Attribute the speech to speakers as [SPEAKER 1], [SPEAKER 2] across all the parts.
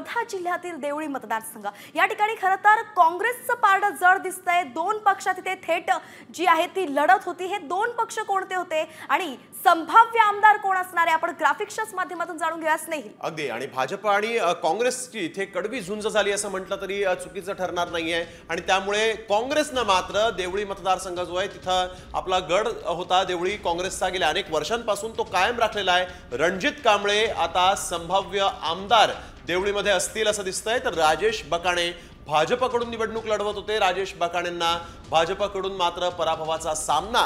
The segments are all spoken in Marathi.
[SPEAKER 1] वर्धा जिल्ह्यातील देवळी मतदारसंघ या ठिकाणी खरं तर काँग्रेसचं पारडं जड दिसतंय। दोन पक्षात इथे थेट जी आहे ती लढत होती। हे दोन पक्ष कोणते होते आणि संभाव्य आमदार कोण असणार आहे आपण ग्राफिक्सच्या माध्यमातून जाणून घेऊया स्नेहिल।
[SPEAKER 2] अगदी आणि भाजप आणि काँग्रेसची इथे कडवी झुंज झाली असं म्हटलं तरी चुकीचं ठरणार नाहीये आणि त्यामुळे काँग्रेसनं मात्र देवळी मतदारसंघ जो आहे तिथं आपला गड होता देवळी काँग्रेसचा गेल्या अनेक वर्षांपासून तो कायम राखलेला आहे। रणजित कांबळे आता संभाव्य आमदार देवळीमध्ये असतील असं दिसतंय। तर राजेश बकाणे भाजपकडून निवडणूक लढवत होते। राजेश बकाणेंना भाजपकडून मात्र पराभवाचा सामना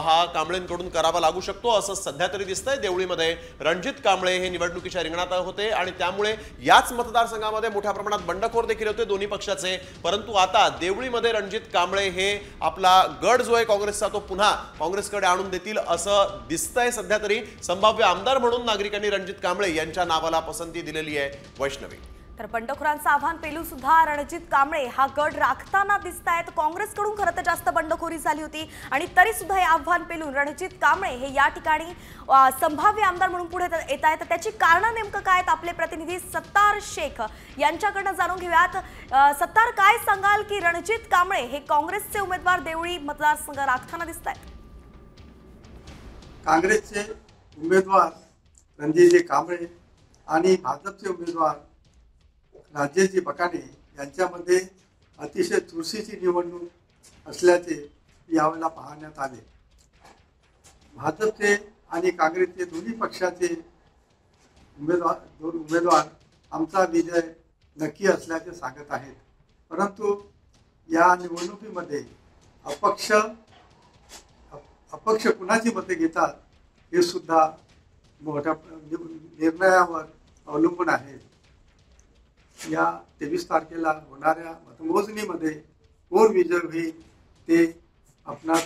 [SPEAKER 2] हा कांबळेंकडून करावा लागू शकतो असं सध्या तरी दिसतंय। देवळीमध्ये रणजित कांबळे हे निवडणुकीच्या रिंगणात होते आणि त्यामुळे याच मतदारसंघामध्ये मोठ्या प्रमाणात बंडखोर देखील होते दोन्ही पक्षाचे। परंतु आता देवळीमध्ये रणजित कांबळे हे आपला गड जो आहे काँग्रेसचा तो पुन्हा काँग्रेसकडे आणून देतील असं दिसतंय। सध्या तरी संभाव्य आमदार म्हणून नागरिकांनी रणजित कांबळे यांच्या नावाला पसंती दिलेली आहे। वैष्णवी
[SPEAKER 1] तर बंडखोरांचं आव्हान पेलू सुद्धा रणजित कांबळे हा गड राखताना दिसतायत। काँग्रेसकडून खरं तर जास्त बंडखोरी झाली होती आणि तरी सुद्धा हे आव्हान पेलून रणजित कांबळे हे या ठिकाणी संभाव्य आमदार म्हणून पुढे येत आहेत। त्याची कारणं नेमकं काय आहेत आपले प्रतिनिधी सत्तार शेख यांच्याकडनं जाणून घेऊयात। सत्तार, काय सांगाल की रणजित कांबळे हे काँग्रेसचे उमेदवार देवळी मतदारसंघ राखताना दिसतायत?
[SPEAKER 3] काँग्रेसचे उमेदवार रणजित कांबळे आणि भाजपचे उमेदवार राजेश बकाणे यांच्यामध्ये अतिशय चुरशीची निवडणूक असल्याचे यावेळेला पाहण्यात आले। भाजपचे आणि काँग्रेसचे दोन्ही पक्षाचे उमेदवार आमचा विजय नक्की असल्याचे सांगत आहेत। परंतु या निवडणुकीमध्ये अपक्ष कुणाची मते घेतात हे सुद्धा मोठ्या निर्णयावर अवलंबून आहे। या 23 तारखेला होणाऱ्या मतमोजणीमध्ये कोण विजय होईल ते आपणास